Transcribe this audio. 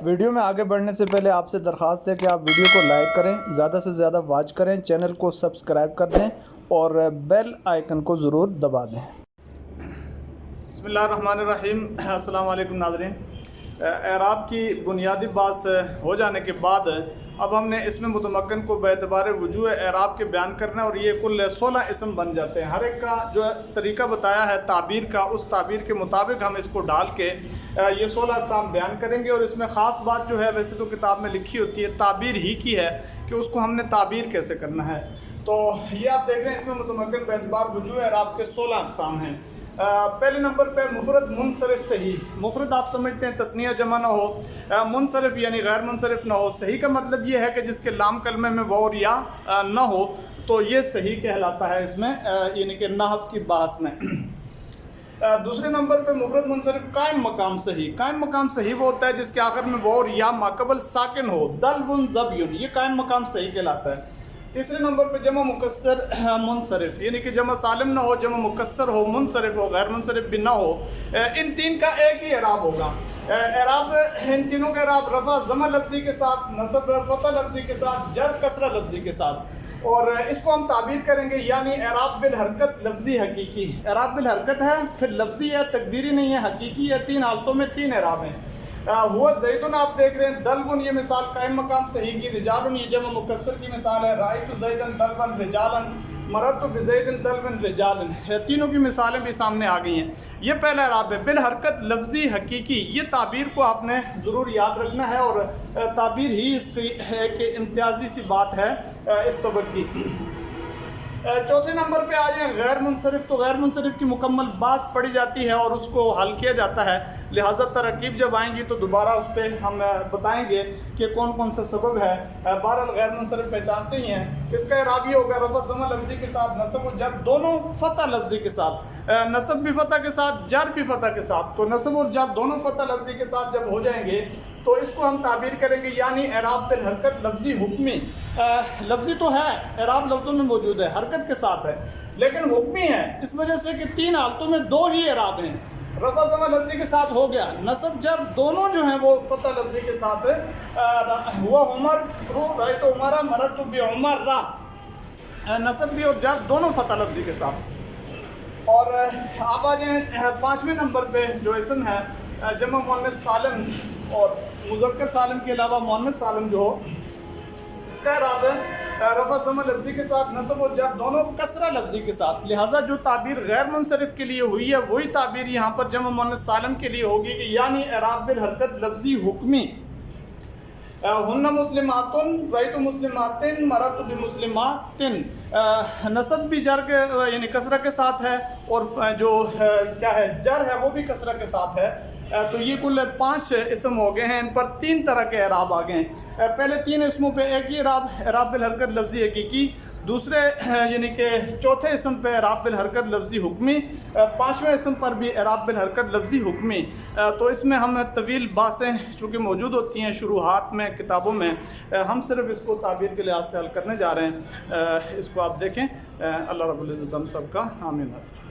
Video میں آگے بڑھنے سے پہلے آپ سے درخواست ہے کہ آپ ویڈیو کو لائک کریں، زیادہ سے زیادہ واچ کریں، چینل کو سبسکرائب کر دیں اور بیل آئیکن کو ضرور دبا دیں۔ بسم اللہ الرحمن الرحیم۔ السلام علیکم ناظرین۔ اعراب کی بنیادی بات ہو جانے کے بعد اب ہم نے اسم متمکن کو باعتبار وجوہ اعراب کے بیان کرنا ہے، اور یہ کل 16 اسم بن جاتے ہیں۔ ہر ایک کا جو طریقہ بتایا ہے تعبیر کا، اس تعبیر کے مطابق ہم اس کو ڈال کے یہ 16 اقسام بیان کریں گے۔ اور اس میں خاص بات جو ہے، ویسے تو کتاب میں لکھی ہوتی ہے، تعبیر ہی کی ہے کہ اس کو ہم نے تعبیر کیسے کرنا ہے۔ تو یہ آپ دیکھ رہے ہیں، اس میں متمکن باعتبار وجوہ اعراب کے 16 اقسام ہیں۔ پہلے نمبر پہ مفرد منصرف صحیح۔ مفرد آپ سمجھتے ہیں تثنیہ جمع نہ ہو، منصرف یعنی غیر منصرف نہ ہو۔ صحیح کا مطلب یہ ہے کہ جس کے لام کلمے میں واو اور یا نہ ہو، تو یہ صحیح کہلاتا ہے اس میں، یعنی کہ نحو کی بحث میں۔ دوسرے نمبر پہ مفرد منصرف قائم مقام صحیح۔ قائم مقام صحیح وہ ہوتا ہے جس کے آخر میں واو اور یا ماقبل ساکن ہو، دلون زبیون، یہ قائم مقام صحیح کہلاتا ہے۔ تیسرے نمبر پہ جمع مکسر منصرف، یعنی کہ جمع سالم نہ ہو، جمع مکسر ہو، منصرف ہو، غیر منصرف بھی نہ ہو۔ ان تین کا ایک ہی اعراب ہوگا۔ اعراب ان تینوں کا اعراب رفع ضمہ لفظی کے ساتھ، نصب فتح لفظی کے ساتھ، جر کسرہ لفظی کے ساتھ، اور اس کو ہم تعبیر کریں گے یعنی اعراب بالحرکت لفظی حقیقی۔ اعراب بالحرکت ہے، پھر لفظی ہے، تقدیری نہیں ہے، حقیقی ہے۔ تین حالتوں میں تین اعراب ہیں۔ ہوا زیدن آپ دیکھ رہے ہیں، دلون یہ مثال قائم مقام صحیح کی، رجالن یہ جمع مکسر کی مثال ہے، رأیت زیدن دلون رجالن، مررت بزیدن دلون رجالن، تینوں کی مثالیں بھی سامنے آ گئی ہیں۔ یہ پہلا اعراب ہے بالحرکت لفظی حقیقی۔ یہ تعبیر کو آپ نے ضرور یاد رکھنا ہے، اور تعبیر ہی اس کی ایک امتیازی سی بات ہے اس سبق کی۔ چوتھے نمبر پہ آ جائیں غیر منصرف۔ تو غیر منصرف کی مکمل باز پڑھی جاتی ہے اور اس کو حل کیا جاتا ہے، لہٰذا ترکیب جب آئیں گی تو دوبارہ اس پہ ہم بتائیں گے کہ کون کون سا سبب ہے۔ بہرحال غیر منصرف پہچانتے ہی ہیں۔ اس کا اعراب یہ ہوگا رفع ضمہ لفظی کے ساتھ، نصب و جر دونوں فتح لفظی کے ساتھ، نصب بھی فتح کے ساتھ، جر بھی فتح کے ساتھ۔ تو نصب اور جر دونوں فتح لفظی کے ساتھ جب ہو جائیں گے تو اس کو ہم تعبیر کریں گے یعنی اعراب بالحرکت لفظی حکمی۔ لفظی تو ہے، اعراب لفظوں میں موجود ہے، حرکت کے ساتھ ہے، لیکن حکمی ہے اس وجہ سے کہ تین حالتوں میں دو ہی اعراب ہیں۔ رفع ضمہ لفظی کے ساتھ ہو گیا، نصب جر دونوں جو ہیں وہ فتح لفظی کے ساتھ ہوا عمر رو رأیت عمر مررت بعمر را، نصب بھی اور جر دونوں فتح لفظی کے ساتھ۔ اور آپ آ جائیں پانچویں نمبر پہ جو اسم ہے جمع مؤنث سالم اور مذکر سالم کے علاوہ مؤنث سالم جو ہو، اس کا اعراب ہے رفع ضمہ لفظی کے ساتھ، نصب و جر دونوں کسرہ لفظی کے ساتھ۔ لہٰذا جو تعبیر غیر منصرف کے لیے ہوئی ہے وہی تعبیر یہاں پر جمع مؤنث سالم کے لیے ہوگی کہ یعنی اعراب بالحرکت لفظی حکمی۔ ہن مسلماتن رأیت مسلماتن مررت بمسلمات، نصب بھی جر کے یعنی کسرہ کے ساتھ ہے، اور جو کیا ہے جر ہے وہ بھی کسرہ کے ساتھ ہے۔ تو یہ کل 5 اسم ہو گئے ہیں، ان پر 3 طرح کے اعراب آ گئے ہیں۔ پہلے 3 اسموں پہ ایک ہی اعراب، اعراب بالحرکت لفظی حقیقی۔ دوسرے یعنی کہ چوتھے اسم پہ اعراب بالحرکت لفظی حکمی، 5ویں اسم پر بھی اعراب بالحرکت لفظی حکمی۔ تو اس میں ہم طویل بحثیں چونکہ موجود ہوتی ہیں شروحات میں کتابوں میں، ہم صرف اس کو تعبیر کے لحاظ سے حل کرنے جا رہے ہیں۔ اس کو آپ دیکھیں۔ اللہ رب العزت ہم سب کا حامی ناصر۔